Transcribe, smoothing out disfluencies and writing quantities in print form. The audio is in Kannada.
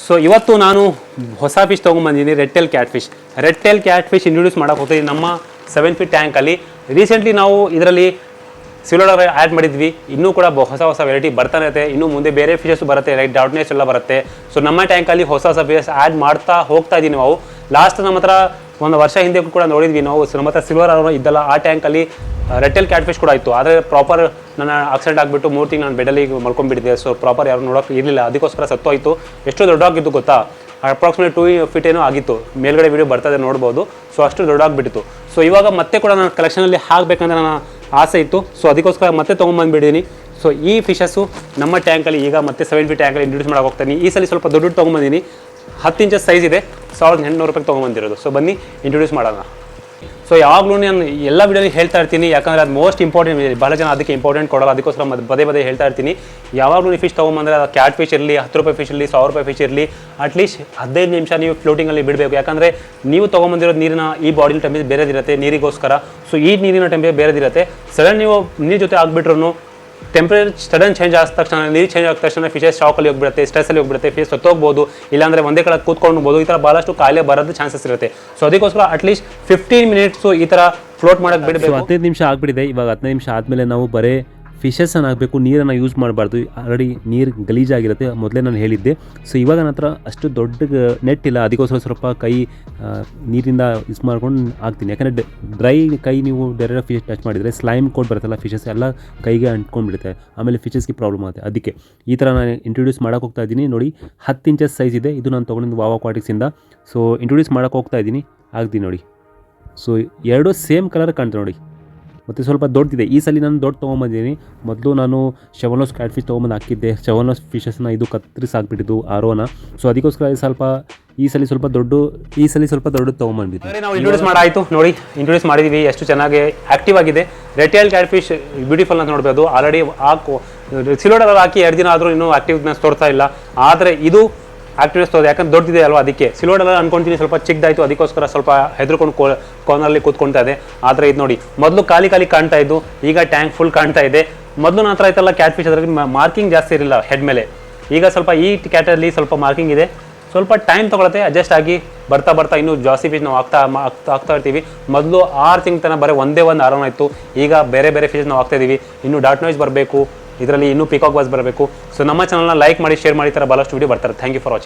ಸೊ ಇವತ್ತು ನಾನು ಹೊಸ ಫಿಶ್ ತೊಗೊಂಬಂದಿದ್ದೀನಿ red tail cat fish introduce ಮಾಡೋಕೆ ಹೋಗ್ತೀವಿ ನಮ್ಮ 7 ಫೀಟ್ ಟ್ಯಾಂಕಲ್ಲಿ. ರೀಸೆಂಟ್ಲಿ ನಾವು ಇದರಲ್ಲಿ ಸಿಲ್ವರ್ ಆ್ಯಡ್ ಮಾಡಿದ್ವಿ, ಇನ್ನೂ ಕೂಡ ಹೊಸ ವೆರೈಟಿ ಬರ್ತಾನೆ ಇರುತ್ತೆ, ಇನ್ನೂ ಮುಂದೆ ಬೇರೆ ಫಿಶಸ್ ಬರುತ್ತೆ, ಲೈಕ್ ಡಾಟ್ನೆಸ್ ಎಲ್ಲ ಬರುತ್ತೆ. ಸೊ ನಮ್ಮ ಟ್ಯಾಂಕಲ್ಲಿ ಹೊಸ ಫಿಶಸ್ ಆ್ಯಡ್ ಮಾಡ್ತಾ ಹೋಗ್ತಾ ಇದ್ದೀವಿ ನಾವು. ಲಾಸ್ಟ್ ನಮ್ಮ ಹತ್ರ ಒಂದು ವರ್ಷ ಹಿಂದೆ ಕೂಡ ನೋಡಿದ್ವಿ ನಾವು, ನಮ್ಮ ಹತ್ರ ಸಿಲ್ವರ್ ಇದ್ದಲ್ಲ ಆ ಟ್ಯಾಂಕಲ್ಲಿ ರೆಡ್ ಟೇಲ್ ಕ್ಯಾಟ್ ಫಿಶ್ ಕೂಡ ಇತ್ತು. ಆದರೆ ಪ್ರಾಪರ್ ನನ್ನ ಆಕ್ಸಿಡೆಂಟ್ ಆಗಿಬಿಟ್ಟು 3 ತಿಂಗಳು ನಾನು ಬೆಡ್ಡಲ್ಲಿ ಮಲ್ಕೊಂಡ್ಬಿಟ್ಟಿದ್ದೆ. ಸೊ ಪ್ರಾಪರ್ ಯಾರು ನೋಡೋಕೆ ಇರಲಿಲ್ಲ, ಅದಕ್ಕೋಸ್ಕರ ಸತ್ತೋಯ್ತು. ಎಷ್ಟು ದೊಡ್ಡಾಗಿತ್ತು ಗೊತ್ತಾ, ಅಪ್ರಾಕ್ಸಿಮೇಟ್ 2 ಫೀಟ್ ಏನೋ ಆಗಿತ್ತು. ಮೇಲ್ಗಡೆ ವೀಡಿಯೋ ಬರ್ತದೆ ನೋಡ್ಬೋದು. ಸೊ ಅಷ್ಟು ದೊಡ್ಡಾಗಿಬಿಟ್ಟಿತ್ತು. ಸೊ ಇವಾಗ ಮತ್ತೆ ಕೂಡ ನನ್ನ ಕಲೆಕ್ಷನಲ್ಲಿ ಹಾಕಬೇಕಂದ್ರೆ ನನ್ನ ಆಸೆ ಇತ್ತು. ಸೊ ಅದಕ್ಕೋಸ್ಕರ ಮತ್ತೆ ತೊಗೊಂಬಂದುಬಿಟ್ಟಿದ್ದೀನಿ. ಸೊ ಈ ಫಿಶಸ್ಸು ನಮ್ಮ ಟ್ಯಾಂಕಲ್ಲಿ ಈಗ ಮತ್ತೆ 7 ಫೀಟ್ ಟ್ಯಾಂಕಲ್ಲಿ ಇಂಟ್ರೊಡ್ಯೂಸ್ ಮಾಡೋಕೆ ಹೋಗ್ತೀನಿ. ಈ ಸಲ ಸ್ವಲ್ಪ ದೊಡ್ಡ ತೊಗೊಂಬಂದಿನಿ, 10 ಇಂಚಸ್ ಸೈಜ್ ಇದೆ, 1800 ರೂಪಾಯಿಗೆ ತೊಗೊಂಬಂದಿರೋದು. ಸೊ ಬನ್ನಿ ಇಂಟ್ರೊಡ್ಯೂಸ್ ಮಾಡೋಣ. ಸೊ ಯಾವಾಗಲೂ ನಾನು ಎಲ್ಲ ವೀಡಿಯೋಲಿ ಹೇಳ್ತಾ ಇರ್ತೀನಿ, ಯಾಕಂದರೆ ಅದು ಮೋಸ್ಟ್ ಇಂಪಾರ್ಟೆಂಟ್. ಭಾಳ ಜನ ಅದಕ್ಕೆ ಇಂಪಾರ್ಟೆಂಟ್ ಕೊಡೋಲ್ಲ, ಅದಕ್ಕೋಸ್ಕರ ಪದೇ ಹೇಳ್ತಾ ಇರ್ತೀನಿ. ಯಾವಾಗಲೂ ನೀವು ಫಿಶ್ ತೊಗೊಂಬಂದರೆ ಅದು ಕ್ಯಾಟ್ ಫಿಶ್ ಇರಲಿ, 10 ರೂಪಾಯಿ ಫಿಶ್ ಇರಲಿ, 1000 ರೂಪಾಯಿ ಫಿಶ್ ಇರಲಿ, ಅಟ್ಲೀಸ್ಟ್ 15 ನಿಮಿಷ ನೀವು ಫ್ಲೋಟಿಂಗಲ್ಲಿ ಬಿಡಬೇಕು. ಯಾಕಂದರೆ ನೀವು ತೊಗೊಂಬಂದಿರೋದು ನೀರಿನ ಈ ಬಾಡಿಲಿ ಟೆಂಪರೇಚರ್ ಬೇರೆದಿರುತ್ತೆ ನೀರಿಗೋಸ್ಕರ. ಸೊ ಈ ನೀರಿನ ಟೆಂಪರೇಚರ್ ಬೇರೆದಿರುತ್ತೆ. ಸಡನ್ ನೀವು ನೀರು ಜೊತೆ ಆಗಿಬಿಟ್ರು ಟೆಂಪ್ರೇಚರ್ ಸಡನ್ ಚೇಂಜ್ ಆದ ತಕ್ಷಣ, ನೀರು ಚೇಂಜ್ ಆದ ತಕ್ಷಣ ಫಿಶಸ್ ಶಾಕಲ್ಲಿ ಹೋಗ್ಬಿಡುತ್ತೆ, ಸ್ಟ್ರೆಸ್ಸಲ್ಲಿ ಹೋಗ್ಬಿಡುತ್ತೆ, ಫಿಶ್ ಸತ್ತೋಗ್ಬೋದು, ಇಲ್ಲಾಂದರೆ ಒಂದೇ ಕಡೆ ಕೂತ್ಕೊಂಡ್ಬೋದು. ಈ ಥರ ಭಾಳಷ್ಟು ಕಾಯಿಲೆ ಬರೋದು ಚಾನ್ಸಸ್ ಇರುತ್ತೆ. ಸೊ ಅದಕ್ಕೋಸ್ಕರ ಅಟ್ಲೀಸ್ಟ್ 15 ಮಿನಿಟ್ಸು ಈ ಥರ ಫ್ಲೋಟ್ ಮಾಡೋಕ್ಕೆ ಬಿಡಬೇಕು. 15 ನಿಮಿಷ ಆಗಿಬಿಟ್ಟಿದೆ. ಇವಾಗ 15 ನಿಮಿಷ ಆದಮೇಲೆ ನಾವು ಬರೀ ಫಿಶಸ್ಸನ್ನು ಹಾಕಬೇಕು, ನೀರನ್ನು ಯೂಸ್ ಮಾಡಬಾರ್ದು. ಆಲ್ರೆಡಿ ನೀರು ಗಲೀಜಾಗಿರುತ್ತೆ, ಮೊದಲೇ ನಾನು ಹೇಳಿದ್ದೆ. ಸೊ ಇವಾಗ ನನ್ನ ಹತ್ರ ಅಷ್ಟು ದೊಡ್ಡ ನೆಟ್ ಇಲ್ಲ, ಅದಕ್ಕೋಸ್ಕರ ಸ್ವಲ್ಪ ಕೈ ನೀರಿಂದ ಯೂಸ್ ಮಾಡ್ಕೊಂಡು ಹಾಕ್ತೀನಿ. ಯಾಕಂದರೆ ಡ್ರೈ ಕೈ ನೀವು ಡೈರೆಕ್ಟ್ ಫಿಶ್ ಟಚ್ ಮಾಡಿದರೆ ಸ್ಲೈಮ್ ಕೋಟ್ ಬರುತ್ತಲ್ಲ, ಫಿಶಸ್ ಎಲ್ಲ ಕೈಗೆ ಅಂಟ್ಕೊಂಡ್ಬಿಡುತ್ತೆ, ಆಮೇಲೆ ಫಿಶಸ್ಗೆ ಪ್ರಾಬ್ಲಮ್ ಆಗುತ್ತೆ. ಅದಕ್ಕೆ ಈ ಥರ ನಾನು ಇಂಟ್ರೊಡ್ಯೂಸ್ ಮಾಡೋಕೆ ಹೋಗ್ತಾ ಇದ್ದೀನಿ. ನೋಡಿ 10 ಇಂಚಸ್ ಸೈಜ್ ಇದೆ, ಇದು ನಾನು ತೊಗೊಂಡಿದ್ದು ವಾವ್ ಅಕ್ವಾಟಿಕ್ಸಿಂದ. ಸೊ ಇಂಟ್ರೊಡ್ಯೂಸ್ ಮಾಡೋಕೆ ಹೋಗ್ತಾ ಇದ್ದೀನಿ, ಆಗ್ತೀನಿ ನೋಡಿ. ಸೊ ಎರಡು ಸೇಮ್ ಕಲರ್ ಕಾಣ್ತದೆ ನೋಡಿ, ಮತ್ತು ಸ್ವಲ್ಪ ದೊಡ್ಡದಿದೆ. ಈ ಸಲ ನಾನು ದೊಡ್ಡ ತೊಗೊಂಬಂದಿದ್ದೀನಿ. ಮೊದಲು ನಾನು ಶೆವಲೋಸ್ ಕ್ಯಾಟ್ ಫಿಶ್ ತೊಗೊಂಬಂದು ಹಾಕಿದ್ದೆ, ಶೆವಲೋಸ್ ಫಿಶಸ್ನ ಇದು ಕತ್ತರಿಸಿ ಹಾಕ್ಬಿಟ್ಟಿದ್ದು ಆರೋನ. ಸೊ ಅದಕ್ಕೋಸ್ಕರ ಈ ಸಲ ಸ್ವಲ್ಪ ದೊಡ್ಡ ತೊಗೊಂಬಂದಿದ್ದೆ. ನಾವು ಇಂಟ್ರೊಡ್ಯೂಸ್ ಮಾಡಾಯಿತು ನೋಡಿ, ಇಂಟ್ರೊಡ್ಯೂಸ್ ಮಾಡಿದ್ದೀವಿ. ಎಷ್ಟು ಚೆನ್ನಾಗಿ ಆ್ಯಕ್ಟಿವ್ ಆಗಿದೆ. Red tail cat fish beautiful ಅಂತ ನೋಡ್ಬೋದು. ಆಲ್ರೆಡಿ ಸಿಲೋಡಲ್ಲಿ ಹಾಕಿ 2 ದಿನ ಆದರೂ ಇನ್ನೂ ಆ್ಯಕ್ಟಿವ್ನೆಸ್ ತೋರ್ತಾ ಇಲ್ಲ. ಆದರೆ ಇದು ಆ್ಯಕ್ಟಿವ್ನೆಸ್ ತೋರಿದೆ, ಯಾಕಂದ್ರೆ ದೊಡ್ಡದಿದೆ ಅಲ್ವಾ, ಅದಕ್ಕೆ. ಸಿಲೋಡೆಲ್ಲ ಅನ್ಕೊಳ್ತೀನಿ ಸ್ವಲ್ಪ ಚಿಕ್ಕದಾಯಿತು, ಅದಕ್ಕೋಸ್ಕರ ಸ್ವಲ್ಪ ಹೆದರ್ಕೊಂಡು ಕಾರ್ನರಲ್ಲಿ ಕೂತ್ಕೊಳ್ತಾ ಇದೆ. ಆದರೆ ಇದು ನೋಡಿ, ಮೊದಲು ಖಾಲಿ ಕಾಣ್ತಾ ಇದ್ದು, ಈಗ ಟ್ಯಾಂಕ್ ಫುಲ್ ಕಾಣ್ತಾ ಇದೆ. ಮೊದಲು ನನ್ನ ಹತ್ರ ಆಯ್ತಲ್ಲ ಕ್ಯಾಟ್ ಫಿಶ್, ಅದರಲ್ಲಿ ಮಾರ್ಕಿಂಗ್ ಜಾಸ್ತಿ ಇರಲಿಲ್ಲ ಹೆಡ್ ಮೇಲೆ. ಈಗ ಸ್ವಲ್ಪ ಈ ಕ್ಯಾಟಲ್ಲಿ ಸ್ವಲ್ಪ ಮಾರ್ಕಿಂಗ್ ಇದೆ. ಸ್ವಲ್ಪ ಟೈಮ್ ತೊಗೊಳುತ್ತೆ ಅಡ್ಜಸ್ಟ್ ಆಗಿ. ಬರ್ತಾ ಇನ್ನೂ ಜಾಸ್ತಿ ಫಿಶ್ ನಾವು ಹಾಕ್ತಾ ಇರ್ತೀವಿ. ಮೊದಲು 6 ತಿಂಗಳ ತನಕ ಬರೀ ಒಂದೇ ಒಂದು ಆರೋನ ಇತ್ತು. ಈಗ ಬೇರೆ ಫಿಶ್ ನಾವು ಹಾಕ್ತಾ ಇದ್ದೀವಿ. ಇನ್ನೂ ಡಾಟ್ ನಾಯ್ಸ್ ಬರಬೇಕು, ಇದರಲ್ಲಿ ಇನ್ನೂ ಪಿಕಾಕ್ ಬಾಸ್ ಬರಬೇಕು. ಸೊ ನಮ್ಮ ಚಾನಲ್ನ ಲೈಕ್ ಮಾಡಿ, ಶೇರ್ ಮಾಡಿ, ಈ ಥರ ಭಾಳಷ್ಟು ವಿಡಿಯೋ ಬರ್ತಾರೆ. Thank you for watching.